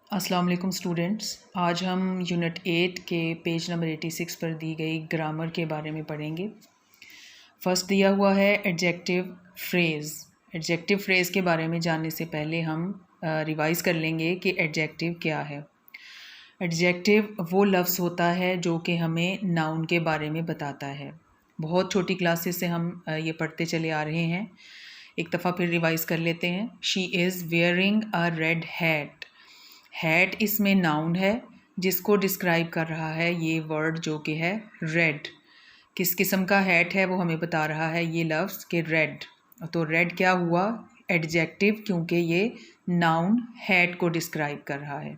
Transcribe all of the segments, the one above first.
अस्सलाम वालेकुम स्टूडेंट्स। आज हम यूनिट 8 के पेज नंबर 86 पर दी गई ग्रामर के बारे में पढ़ेंगे। फर्स्ट दिया हुआ है एडजेक्टिव फ्रेज़। एडजेक्टिव फ्रेज़ के बारे में जानने से पहले हम रिवाइज़ कर लेंगे कि एडजेक्टिव क्या है। एडजेक्टिव वो लफ्ज़ होता है जो कि हमें नाउन के बारे में बताता है। बहुत छोटी क्लासेस से हम ये पढ़ते चले आ रहे हैं। एक दफ़ा फिर रिवाइज़ कर लेते हैं। She is wearing a red hat. Hat इसमें नाउन है जिसको डिस्क्राइब कर रहा है ये वर्ड जो कि है रेड। किस किस्म का हैट है वो हमें बता रहा है ये लफ्ज़ कि रेड। तो रेड क्या हुआ? एडजेक्टिव, क्योंकि ये नाउन हैट को डिस्क्राइब कर रहा है।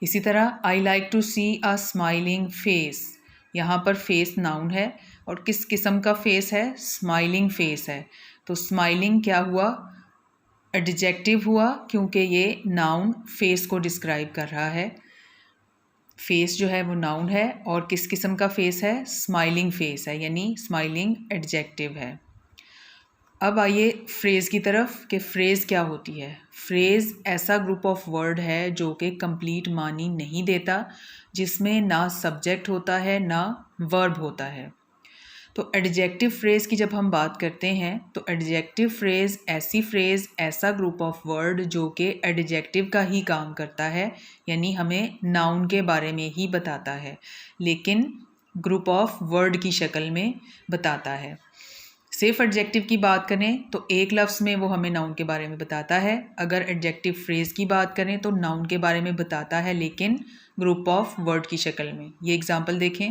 इसी तरह I like to see a smiling face. यहाँ पर फेस नाउन है और किस किस्म का फेस है? स्माइलिंग फेस है। तो स्माइलिंग क्या हुआ? एडजेक्टिव हुआ क्योंकि ये नाउन फेस को डिस्क्राइब कर रहा है। फेस जो है वो नाउन है और किस किस्म का फेस है? स्माइलिंग फेस है, यानी स्माइलिंग एडजेक्टिव है। अब आइए फ्रेज़ की तरफ कि फ़्रेज़ क्या होती है। फ्रेज़ ऐसा ग्रुप ऑफ वर्ड है जो कि कंप्लीट मानी नहीं देता, जिसमें ना सब्जेक्ट होता है ना वर्ब होता है। तो एडजेक्टिव फ्रेज़ की जब हम बात करते हैं तो एडजेक्टिव फ्रेज़ ऐसी फ्रेज़, ऐसा ग्रुप ऑफ वर्ड जो कि एडजेक्टिव का ही काम करता है, यानी हमें नाउन के बारे में ही बताता है, लेकिन ग्रुप ऑफ वर्ड की शक्ल में बताता है। सिर्फ एडजेक्टिव की बात करें तो एक लफ्ज़ में वो हमें नाउन के बारे में बताता है। अगर एडजेक्टिव फ्रेज़ की बात करें तो नाउन के बारे में बताता है, लेकिन ग्रुप ऑफ वर्ड की शक्ल में। ये एग्जांपल देखें।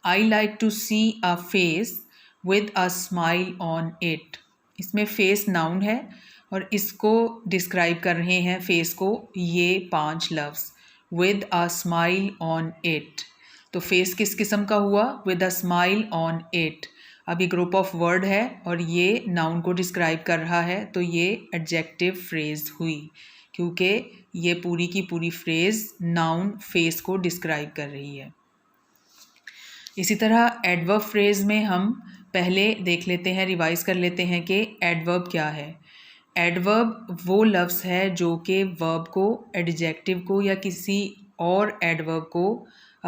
I like to see a face with a smile on it. इसमें फेस नाउन है और इसको डिस्क्राइब कर रहे हैं फेस को ये 5 लफ्ज़। With a smile on it, तो फेस किस किस्म का हुआ? With a smile on it. अब ये ग्रुप ऑफ वर्ड है और ये नाउन को डिस्क्राइब कर रहा है, तो ये एडजेक्टिव फ्रेज़ हुई, क्योंकि ये पूरी की पूरी फ्रेज़ नाउन फेस को डिस्क्राइब कर रही है। इसी तरह एडवर्ब फ्रेज़ में हम पहले देख लेते हैं, रिवाइज़ कर लेते हैं कि एडवर्ब क्या है। एडवर्ब वो लफ्ज़ है जो कि वर्ब को, एडजेक्टिव को या किसी और एडवर्ब को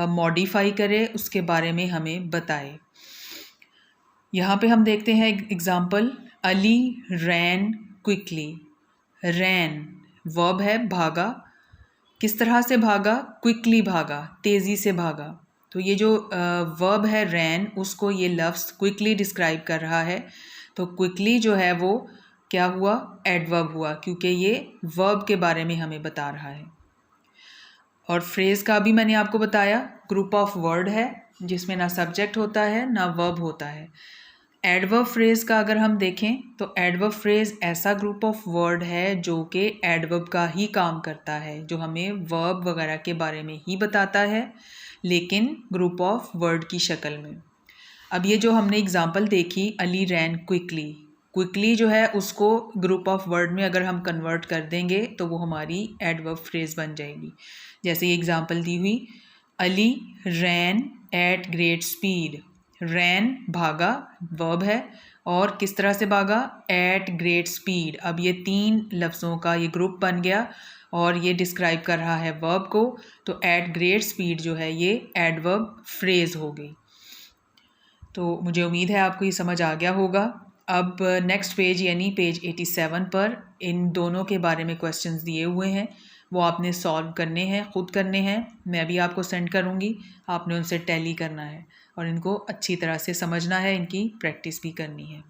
मॉडिफाई करे, उसके बारे में हमें बताए। यहाँ पे हम देखते हैं एग्जाम्पल। अली रैन क्विकली। रैन वर्ब है, भागा। किस तरह से भागा? क्विकली भागा, तेज़ी से भागा। तो ये जो वर्ब है रैन, उसको ये लफ्ज़ क्विकली डिस्क्राइब कर रहा है। तो क्विकली जो है वो क्या हुआ? एडवर्ब हुआ, क्योंकि ये वर्ब के बारे में हमें बता रहा है। और फ्रेज़ का भी मैंने आपको बताया, ग्रुप ऑफ वर्ड है जिसमें ना सब्जेक्ट होता है ना वर्ब होता है। एडवर्ब फ्रेज़ का अगर हम देखें तो एडवर्ब फ्रेज़ ऐसा ग्रुप ऑफ वर्ड है जो कि एडवर्ब का ही काम करता है, जो हमें वर्ब वगैरह के बारे में ही बताता है, लेकिन ग्रुप ऑफ वर्ड की शक्ल में। अब ये जो हमने एग्जांपल देखी, अली रैन क्विकली, क्विकली जो है उसको ग्रुप ऑफ वर्ड में अगर हम कन्वर्ट कर देंगे तो वो हमारी एडवर्ब फ्रेज़ बन जाएगी। जैसे ये एग्जांपल दी हुई, Ali ran at great speed. Ran भागा, वर्ब है, और किस तरह से भागा? At great speed. अब ये 3 लफ्ज़ों का ये ग्रुप बन गया और ये डिस्क्राइब कर रहा है वर्ब को, तो एट ग्रेट स्पीड जो है ये एडवर्ब फ्रेज़ हो गई। तो मुझे उम्मीद है आपको ये समझ आ गया होगा। अब नेक्स्ट पेज यानी पेज 87 पर इन दोनों के बारे में क्वेश्चंस दिए हुए हैं, वो आपने सॉल्व करने हैं, ख़ुद करने हैं। मैं भी आपको सेंड करूँगी, आपने उनसे टैली करना है और इनको अच्छी तरह से समझना है, इनकी प्रैक्टिस भी करनी है।